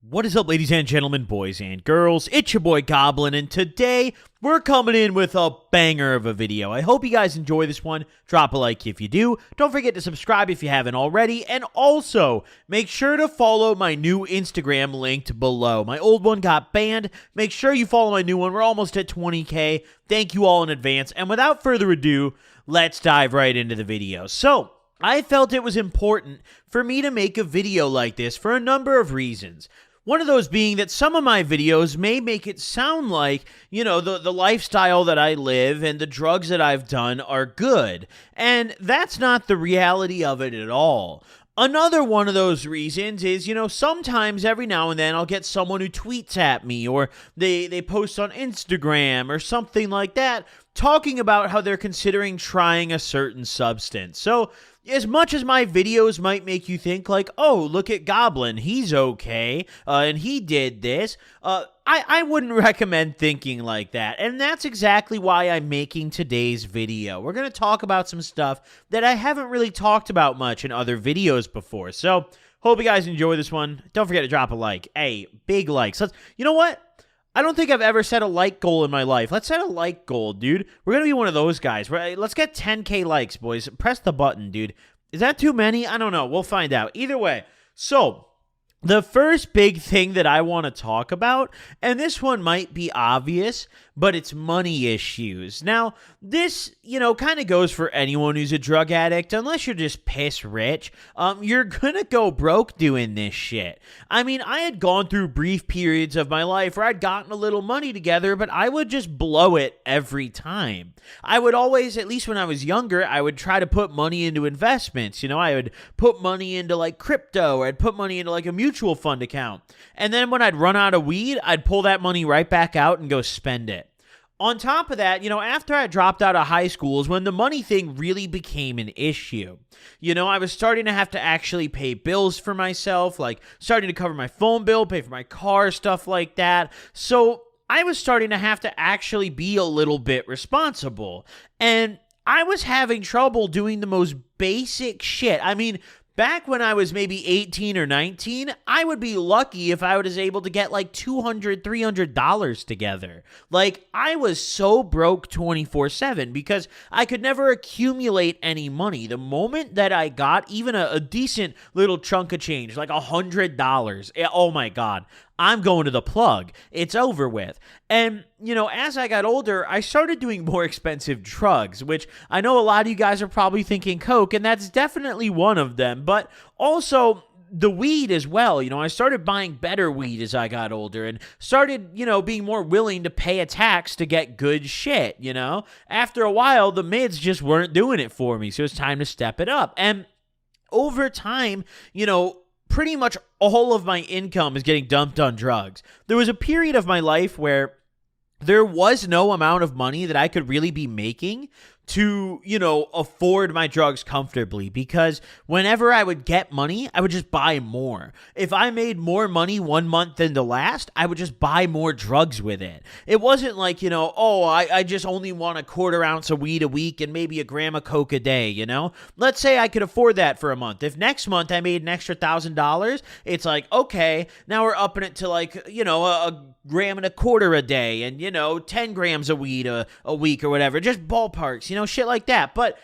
What is up, ladies and gentlemen, boys and girls? It's your boy Goblin, and today we're coming in with a banger of a video. I hope you guys enjoy this one. Drop a like if you do. Don't forget to subscribe if you haven't already, and also make sure to follow my new Instagram linked below. My old one got banned. Make sure you follow my new one. We're almost at 20K. Thank you all in advance, and without further ado, let's dive right into the video. So, I felt it was important for me to make a video like this for a number of reasons. One of those being that some of my videos may make it sound like, you know, the lifestyle that I live and the drugs that I've done are good. And that's not the reality of it at all. Another one of those reasons is, you know, sometimes every now and then I'll get someone who tweets at me or they post on Instagram or something like that talking about how they're considering trying a certain substance. So, as much as my videos might make you think like, oh, look at Goblin, he's okay, and he did this, I wouldn't recommend thinking like that. And that's exactly why I'm making today's video. We're going to talk about some stuff that I haven't really talked about much in other videos before. So, hope you guys enjoy this one. Don't forget to drop a like. Hey, big likes. You know what? I don't think I've ever set a like goal in my life. Let's set a like goal, dude. We're going to be one of those guys. Let's get 10K likes, boys. Press the button, dude. Is that too many? I don't know. We'll find out. Either way. So, the first big thing that I want to talk about, and this one might be obvious, but it's money issues. Now, this, you know, kind of goes for anyone who's a drug addict. Unless you're just piss rich, you're gonna go broke doing this shit. I mean, I had gone through brief periods of my life where I'd gotten a little money together, but I would just blow it every time. I would always, at least when I was younger, I would try to put money into investments. You know, I would put money into like crypto, or I'd put money into like a mutual fund account. And then when I'd run out of weed, I'd pull that money right back out and go spend it. On top of that, you know, after I dropped out of high school is when the money thing really became an issue. You know, I was starting to have to actually pay bills for myself, like starting to cover my phone bill, pay for my car, stuff like that. So I was starting to have to actually be a little bit responsible. And I was having trouble doing the most basic shit. I mean, back when I was maybe 18 or 19, I would be lucky if I was able to get like $200, $300 together. Like, I was so broke 24/7 because I could never accumulate any money. The moment that I got even a decent little chunk of change, like $100, oh my God, I'm going to the plug. It's over with. And, you know, as I got older, I started doing more expensive drugs, which I know a lot of you guys are probably thinking coke, and that's definitely one of them, but also the weed as well. You know, I started buying better weed as I got older and started, you know, being more willing to pay a tax to get good shit, you know? After a while, the mids just weren't doing it for me, so it's time to step it up. And over time, you know, pretty much all of my income is getting dumped on drugs. There was a period of my life where there was no amount of money that I could really be making to, you know, afford my drugs comfortably, because whenever I would get money, I would just buy more. If I made more money one month than the last, I would just buy more drugs with it. It wasn't like, you know, oh, I just only want a quarter ounce of weed a week and maybe a gram of coke a day, you know? Let's say I could afford that for a month. If next month I made an extra $1,000, it's like, okay, now we're upping it to like, you know, a gram and a quarter a day and, you know, 10 grams of weed a week or whatever. Just ballparks, you know, shit like that. But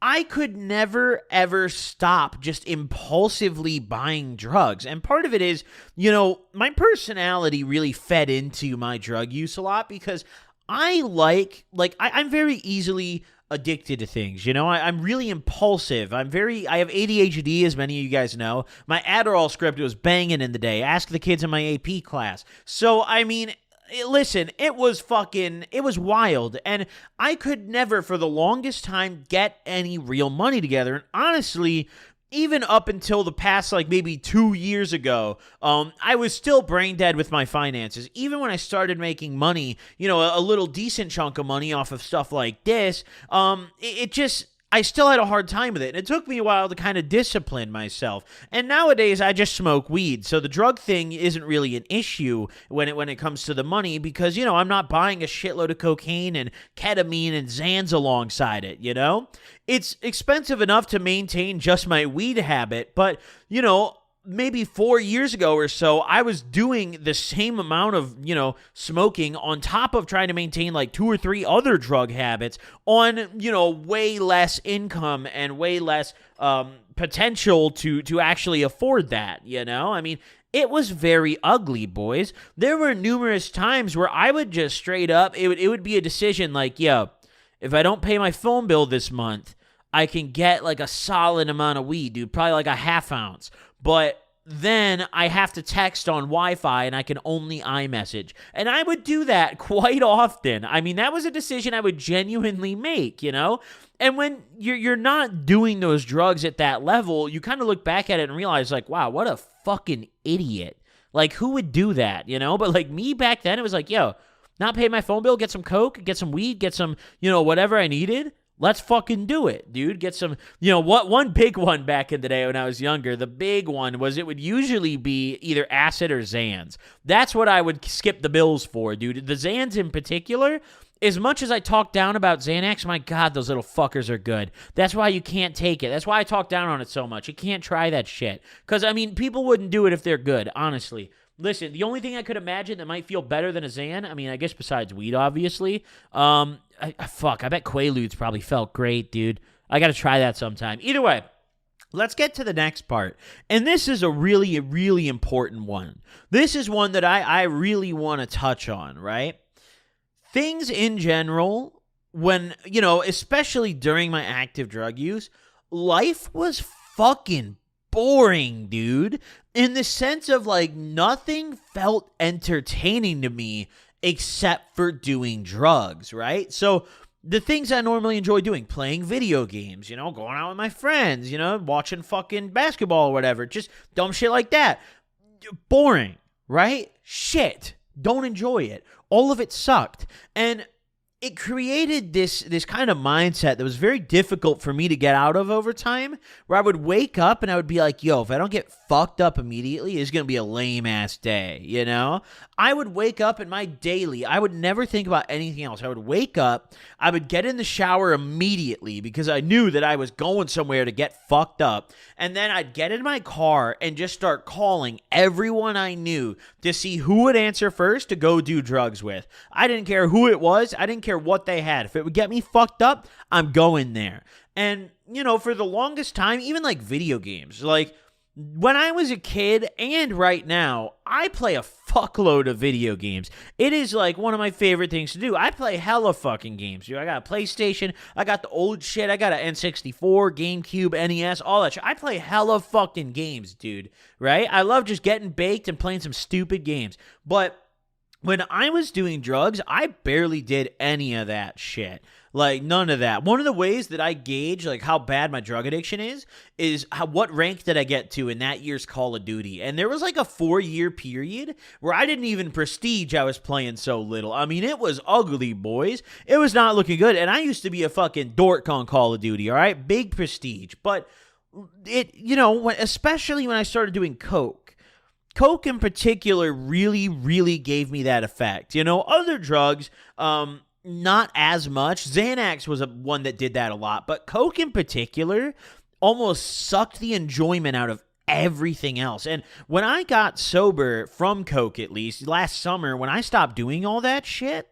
I could never, ever stop just impulsively buying drugs. And part of it is, you know, my personality really fed into my drug use a lot because I'm very easily addicted to things. You know, I'm really impulsive. I have ADHD, as many of you guys know. My Adderall script was banging in the day. Ask the kids in my AP class. So, I mean, listen, it was wild, and I could never for the longest time get any real money together. And honestly, even up until the past, like maybe 2 years ago, I was still brain dead with my finances. Even when I started making money, you know, a little decent chunk of money off of stuff like this, I still had a hard time with it. And it took me a while to kind of discipline myself. And nowadays, I just smoke weed. So the drug thing isn't really an issue when it comes to the money because, you know, I'm not buying a shitload of cocaine and ketamine and Xans alongside it, you know? It's expensive enough to maintain just my weed habit, but, you know, maybe 4 years ago or so, I was doing the same amount of, smoking on top of trying to maintain like 2 or 3 other drug habits on, way less income and way less potential to actually afford that, I mean, it was very ugly, boys. There were numerous times where I would just straight up, it would be a decision like, yo, if I don't pay my phone bill this month, I can get like a solid amount of weed, dude, probably like a half ounce. But then I have to text on Wi-Fi and I can only iMessage. And I would do that quite often. I mean, that was a decision I would genuinely make, And when you're not doing those drugs at that level, you kind of look back at it and realize like, wow, what a fucking idiot. Like, who would do that, But like me back then, it was like, yo, not pay my phone bill, get some coke, get some weed, get some, whatever I needed. Let's fucking do it, dude. Get some, one big one back in the day when I was younger, the big one was it would usually be either acid or Xans. That's what I would skip the bills for, dude. The Xans in particular, as much as I talk down about Xanax, my God, those little fuckers are good. That's why you can't take it. That's why I talk down on it so much. You can't try that shit. Because, I mean, people wouldn't do it if they're good, honestly. Listen, the only thing I could imagine that might feel better than a Xan, I mean, I guess besides weed, obviously, I bet Quaaludes probably felt great, dude. I got to try that sometime. Either way, let's get to the next part. And this is a really, really important one. This is one that I really want to touch on, right? Things in general, when, especially during my active drug use, life was fucking boring, dude. In the sense of like nothing felt entertaining to me except for doing drugs, right? So the things I normally enjoy doing, playing video games, going out with my friends, watching fucking basketball or whatever, just dumb shit like that. Boring, right? Shit. Don't enjoy it. All of it sucked. And it created this kind of mindset that was very difficult for me to get out of over time, where I would wake up and I would be like, yo, if I don't get fucked up immediately, it's going to be a lame-ass day, I would wake up and I would never think about anything else. I would wake up, I would get in the shower immediately because I knew that I was going somewhere to get fucked up, and then I'd get in my car and just start calling everyone I knew to see who would answer first to go do drugs with. I didn't care who it was. I didn't care what they had. If it would get me fucked up, I'm going there. And, for the longest time, even like video games, like when I was a kid and right now, I play a fuckload of video games. It is like one of my favorite things to do. I play hella fucking games, dude. I got a PlayStation. I got the old shit. I got an N64, GameCube, NES, all that shit. I play hella fucking games, dude, right? I love just getting baked and playing some stupid games. But when I was doing drugs, I barely did any of that shit. Like, none of that. One of the ways that I gauge, like, how bad my drug addiction is what rank did I get to in that year's Call of Duty. And there was, like, a 4-year period where I didn't even prestige I was playing so little. I mean, it was ugly, boys. It was not looking good. And I used to be a fucking dork on Call of Duty, all right? Big prestige. But it, especially when I started doing coke. Coke in particular really, really gave me that effect. Other drugs, not as much. Xanax was one that did that a lot, but coke in particular almost sucked the enjoyment out of everything else. And when I got sober from coke, at least last summer, when I stopped doing all that shit,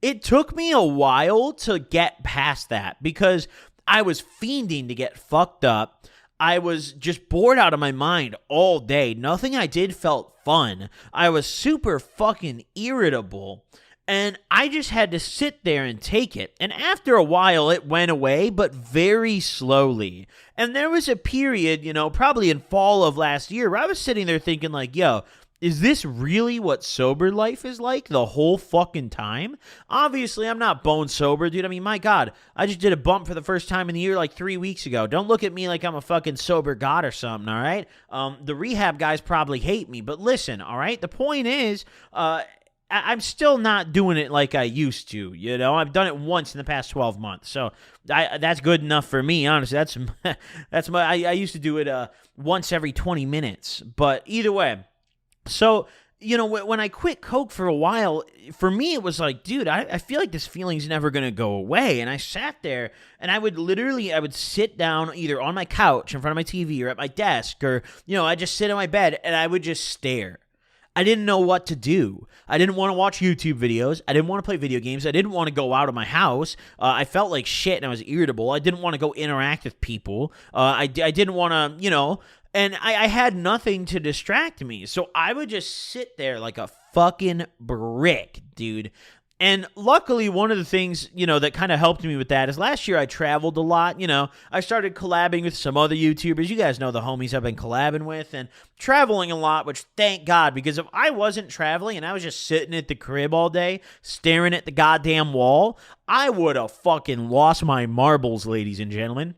it took me a while to get past that because I was fiending to get fucked up. I was just bored out of my mind all day. Nothing I did felt fun. I was super fucking irritable. And I just had to sit there and take it. And after a while, it went away, but very slowly. And there was a period, probably in fall of last year, where I was sitting there thinking like, yo, is this really what sober life is like the whole fucking time? Obviously, I'm not bone sober, dude. I mean, my God, I just did a bump for the first time in the year like 3 weeks ago. Don't look at me like I'm a fucking sober god or something, all right? The rehab guys probably hate me, but listen, all right? The point is, I'm still not doing it like I used to, I've done it once in the past 12 months, so that's good enough for me, honestly. That's I used to do it once every 20 minutes, but either way. So when I quit Coke for a while, for me, it was like, dude, I feel like this feeling's never going to go away. And I sat there and I would sit down either on my couch in front of my TV or at my desk or, I'd just sit on my bed and I would just stare. I didn't know what to do. I didn't want to watch YouTube videos. I didn't want to play video games. I didn't want to go out of my house. I felt like shit and I was irritable. I didn't want to go interact with people. I didn't want to, and I had nothing to distract me. So I would just sit there like a fucking brick, dude. And luckily, one of the things, that kind of helped me with that is last year I traveled a lot. I started collabing with some other YouTubers. You guys know the homies I've been collabing with and traveling a lot, which thank God, because if I wasn't traveling and I was just sitting at the crib all day staring at the goddamn wall, I would have fucking lost my marbles, ladies and gentlemen.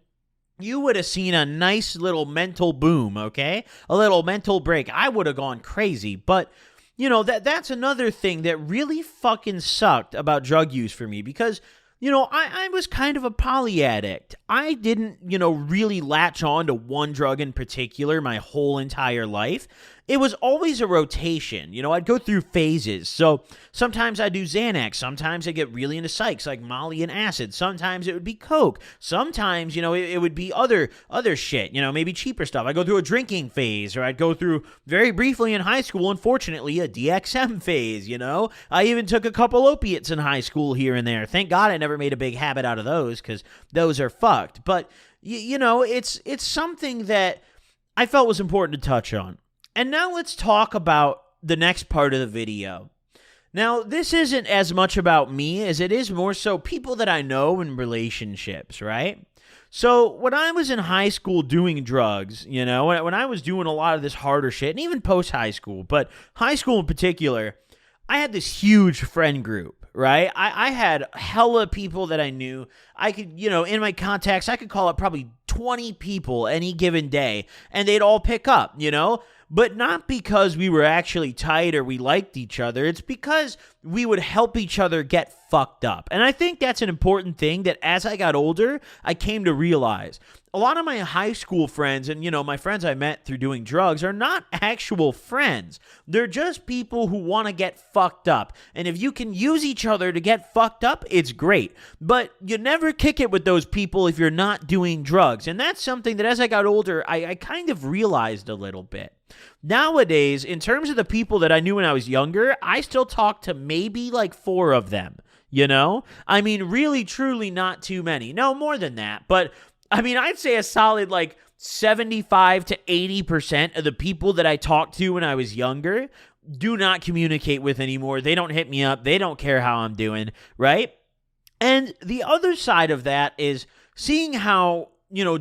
You would have seen a nice little mental boom, okay? A little mental break. I would have gone crazy, but that's another thing that really fucking sucked about drug use for me because, I was kind of a poly addict. I didn't, really latch on to one drug in particular my whole entire life. It was always a rotation. I'd go through phases. So sometimes I'd do Xanax. Sometimes I'd get really into psychs like Molly and acid. Sometimes it would be Coke. Sometimes, it would be other shit, maybe cheaper stuff. I'd go through a drinking phase, or I'd go through very briefly in high school, unfortunately, a DXM phase, I even took a couple opiates in high school here and there. Thank God I never made a big habit out of those because those are fucked. But, it's something that I felt was important to touch on. And now let's talk about the next part of the video. Now, this isn't as much about me as it is more so people that I know in relationships, right? So when I was in high school doing drugs, when I was doing a lot of this harder shit, and even post-high school, but high school in particular, I had this huge friend group, right? I had hella people that I knew. I could, in my contacts, I could call up probably 20 people any given day, and they'd all pick up, But not because we were actually tight or we liked each other. It's because we would help each other get fucked up. And I think that's an important thing that as I got older, I came to realize. A lot of my high school friends and, my friends I met through doing drugs are not actual friends. They're just people who want to get fucked up. And if you can use each other to get fucked up, it's great. But you never kick it with those people if you're not doing drugs. And that's something that as I got older, I kind of realized a little bit. Nowadays, in terms of the people that I knew when I was younger, I still talk to maybe like 4 of them, I mean, really, truly not too many. No, more than that. But, I mean, I'd say a solid like 75 to 80% of the people that I talked to when I was younger do not communicate with anymore. They don't hit me up. They don't care how I'm doing, right? And the other side of that is seeing how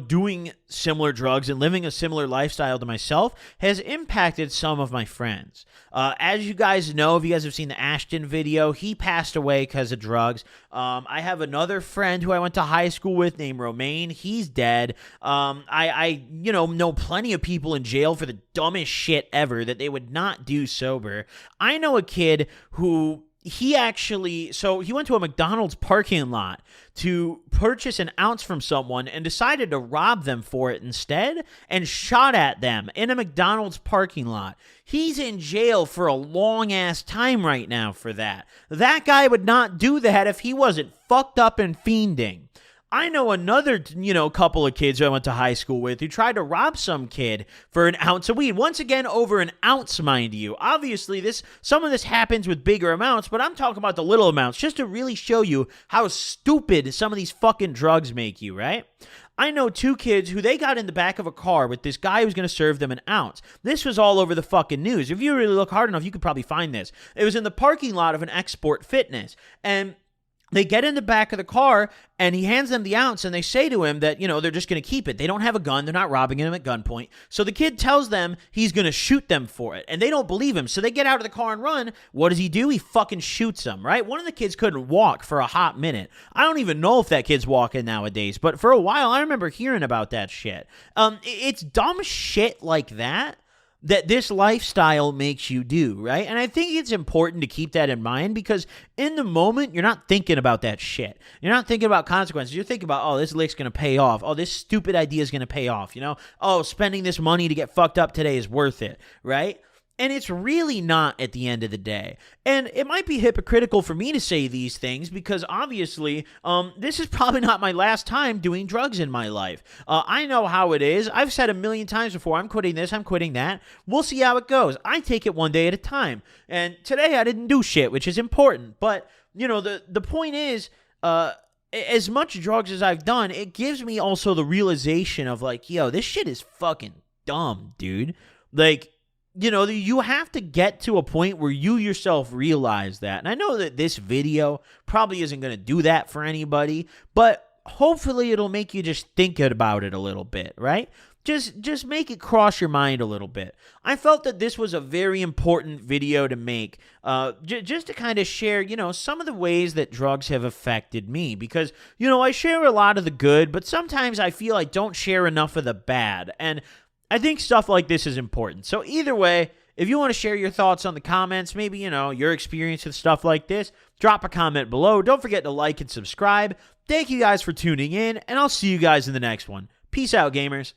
doing similar drugs and living a similar lifestyle to myself has impacted some of my friends. As you guys know, if you guys have seen the Ashton video, he passed away because of drugs. I have another friend who I went to high school with named Romaine. He's dead. I know plenty of people in jail for the dumbest shit ever that they would not do sober. I know a kid who he went to a McDonald's parking lot to purchase an ounce from someone and decided to rob them for it instead and shot at them in a McDonald's parking lot. He's in jail for a long ass time right now for that. That guy would not do that if he wasn't fucked up and fiending. I know another, couple of kids who I went to high school with who tried to rob some kid for an ounce of weed. Once again, over an ounce, mind you. Obviously, some of this happens with bigger amounts, but I'm talking about the little amounts just to really show you how stupid some of these fucking drugs make you, right? I know 2 kids who they got in the back of a car with this guy who was going to serve them an ounce. This was all over the fucking news. If you really look hard enough, you could probably find this. It was in the parking lot of an Export Fitness, and they get in the back of the car, and he hands them the ounce, and they say to him that, they're just going to keep it. They don't have a gun. They're not robbing him at gunpoint. So the kid tells them he's going to shoot them for it, and they don't believe him. So they get out of the car and run. What does he do? He fucking shoots them, right? One of the kids couldn't walk for a hot minute. I don't even know if that kid's walking nowadays, but for a while, I remember hearing about that shit. It's dumb shit like that this lifestyle makes you do, right? And I think it's important to keep that in mind because in the moment, you're not thinking about that shit. You're not thinking about consequences. You're thinking about, this lick's going to pay off. Oh, this stupid idea is going to pay off, Oh, spending this money to get fucked up today is worth it, right? And it's really not at the end of the day. And it might be hypocritical for me to say these things because obviously this is probably not my last time doing drugs in my life. I know how it is. I've said a million times before, I'm quitting this, I'm quitting that. We'll see how it goes. I take it one day at a time. And today I didn't do shit, which is important. But, the point is, as much drugs as I've done, it gives me also the realization of like, yo, this shit is fucking dumb, dude. Like, you have to get to a point where you yourself realize that. And I know that this video probably isn't going to do that for anybody, but hopefully it'll make you just think about it a little bit, right? Just make it cross your mind a little bit. I felt that this was a very important video to make, just to kind of share, some of the ways that drugs have affected me. Because, I share a lot of the good, but sometimes I feel I don't share enough of the bad. And I think stuff like this is important. So either way, if you want to share your thoughts on the comments, maybe, your experience with stuff like this, drop a comment below. Don't forget to like and subscribe. Thank you guys for tuning in, and I'll see you guys in the next one. Peace out, gamers.